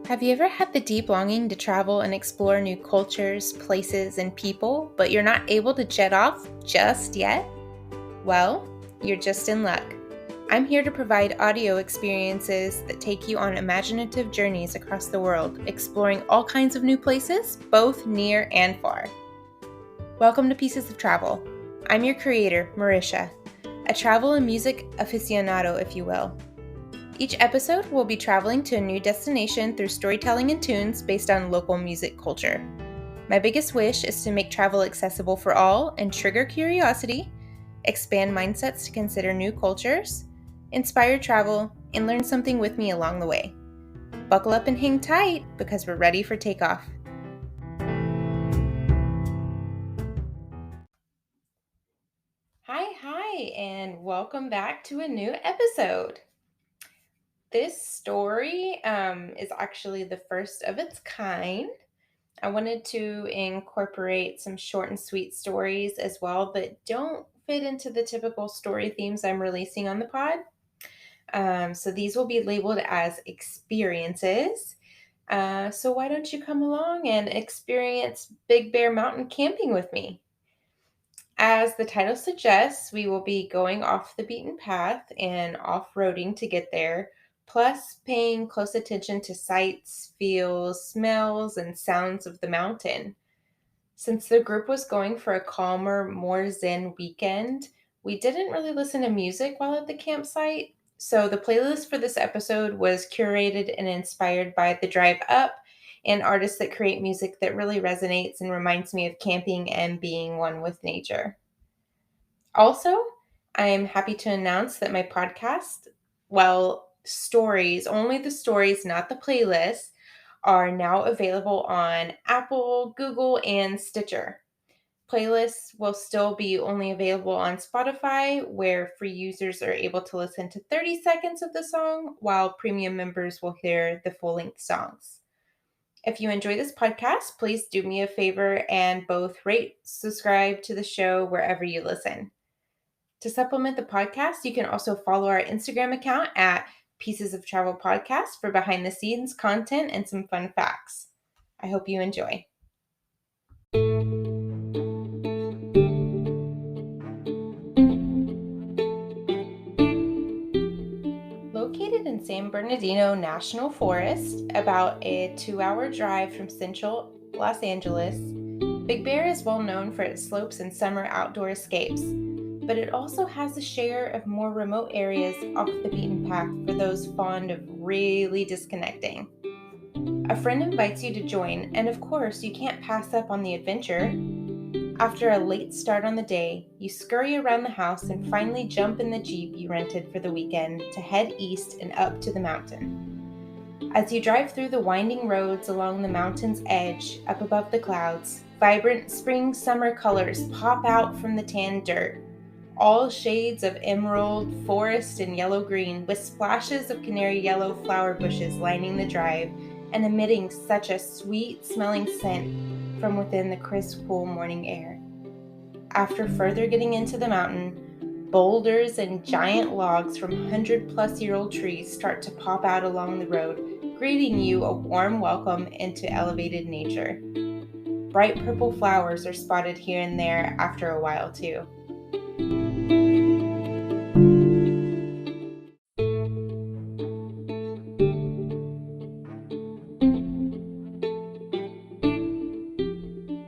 Have you ever had the deep longing to travel and explore new cultures, places, and people, but you're not able to jet off just yet? Well, you're just in luck. I'm here to provide audio experiences that take you on imaginative journeys across the world, exploring all kinds of new places, both near and far. Welcome to Pieces of Travel. I'm your creator, Marisha, a travel and music aficionado, if you will. Each episode, we'll be traveling to a new destination through storytelling and tunes based on local music culture. My biggest wish is to make travel accessible for all and trigger curiosity, expand mindsets to consider new cultures, inspire travel, and learn something with me along the way. Buckle up and hang tight because we're ready for takeoff. Hi, and welcome back to a new episode. This story is actually the first of its kind. I wanted to incorporate some short and sweet stories as well that don't fit into the typical story themes I'm releasing on the pod. So these will be labeled as experiences. So why don't you come along and experience Big Bear Mountain camping with me? As the title suggests, we will be going off the beaten path and off-roading to get there, plus paying close attention to sights, feels, smells, and sounds of the mountain. Since the group was going for a calmer, more zen weekend, we didn't really listen to music while at the campsite. So the playlist for this episode was curated and inspired by the drive up and artists that create music that really resonates and reminds me of camping and being one with nature. Also, I am happy to announce that my podcast, stories, only the stories, not the playlist, are now available on Apple, Google, and Stitcher. Playlists will still be only available on Spotify, where free users are able to listen to 30 seconds of the song, while premium members will hear the full length songs. If you enjoy this podcast, please do me a favor and both rate, subscribe to the show wherever you listen. To supplement the podcast, you can also follow our Instagram account at Pieces of Travel Podcast for behind the scenes content and some fun facts. I hope you enjoy. Located in San Bernardino National Forest, about a 2-hour drive from central Los Angeles, Big Bear is well known for its slopes and summer outdoor escapes, but it also has a share of more remote areas off the beaten path for those fond of really disconnecting. A friend invites you to join, and of course, you can't pass up on the adventure. After a late start on the day, you scurry around the house and finally jump in the Jeep you rented for the weekend to head east and up to the mountain. As you drive through the winding roads along the mountain's edge, up above the clouds, vibrant spring-summer colors pop out from the tan dirt. All shades of emerald, forest, and yellow-green, with splashes of canary yellow flower bushes lining the drive and emitting such a sweet-smelling scent from within the crisp, cool morning air. After further getting into the mountain, boulders and giant logs from 100-plus-year-old trees start to pop out along the road, greeting you a warm welcome into elevated nature. Bright purple flowers are spotted here and there after a while, too.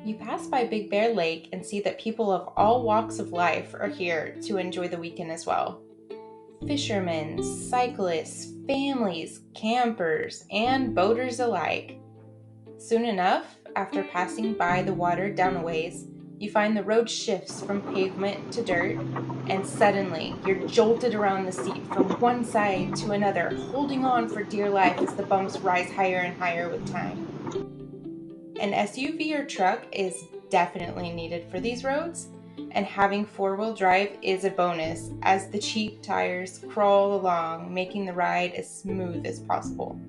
You pass by Big Bear Lake and see that people of all walks of life are here to enjoy the weekend as well. Fishermen, cyclists, families, campers, and boaters alike. Soon enough, after passing by the water down a ways, you find the road shifts from pavement to dirt, and suddenly you're jolted around the seat from one side to another, holding on for dear life as the bumps rise higher and higher with time. An SUV or truck is definitely needed for these roads, and having four-wheel drive is a bonus as the cheap tires crawl along, making the ride as smooth as possible.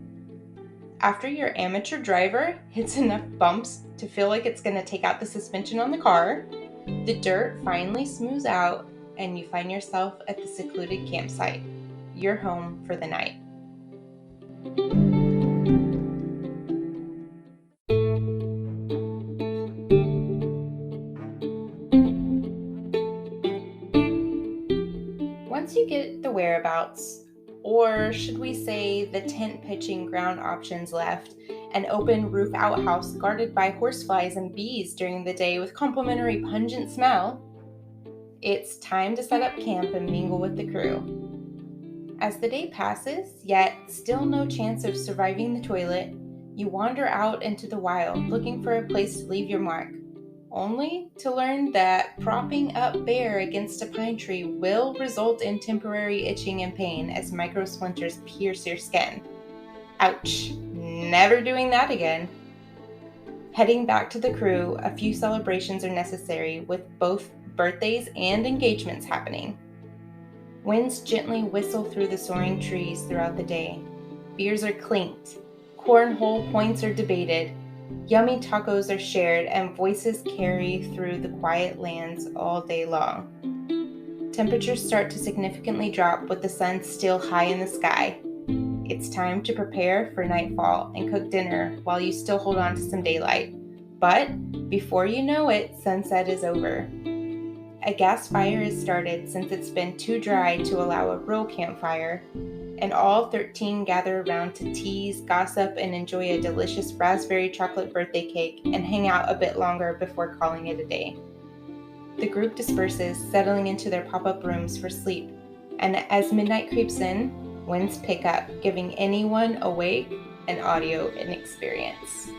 After your amateur driver hits enough bumps to feel like it's going to take out the suspension on the car, the dirt finally smooths out and you find yourself at the secluded campsite. You're home for the night. once you get the whereabouts, or should we say the tent pitching ground options left, an open roof outhouse guarded by horseflies and bees during the day with complimentary pungent smell, it's time to set up camp and mingle with the crew. As the day passes, yet still no chance of surviving the toilet, you wander out into the wild looking for a place to leave your mark, only to learn that propping up bare against a pine tree will result in temporary itching and pain as micro splinters pierce your skin. Ouch! Never doing that again. Heading back to the crew, a few celebrations are necessary with both birthdays and engagements happening. Winds gently whistle through the soaring trees throughout the day. Beers are clinked. Cornhole points are debated. Yummy tacos are shared, and voices carry through the quiet lands all day long. Temperatures start to significantly drop with the sun still high in the sky. It's time to prepare for nightfall and cook dinner while you still hold on to some daylight. But before you know it, sunset is over. A gas fire is started since it's been too dry to allow a real campfire, and all 13 gather around to tease, gossip, and enjoy a delicious raspberry chocolate birthday cake and hang out a bit longer before calling it a day. The group disperses, settling into their pop-up rooms for sleep, and as midnight creeps in, winds pick up, giving anyone awake an audio inexperience.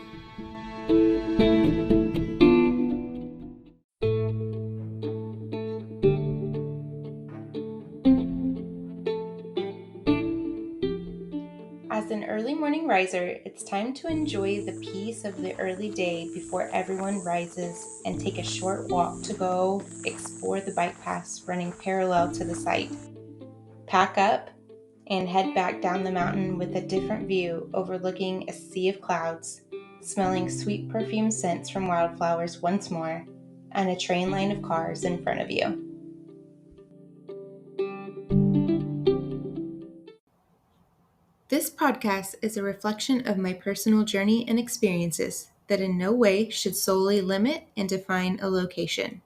As an early morning riser, it's time to enjoy the peace of the early day before everyone rises and take a short walk to go explore the bike paths running parallel to the site. Pack up and head back down the mountain with a different view overlooking a sea of clouds, smelling sweet perfume scents from wildflowers once more, and a train line of cars in front of you. This podcast is a reflection of my personal journey and experiences that in no way should solely limit and define a location.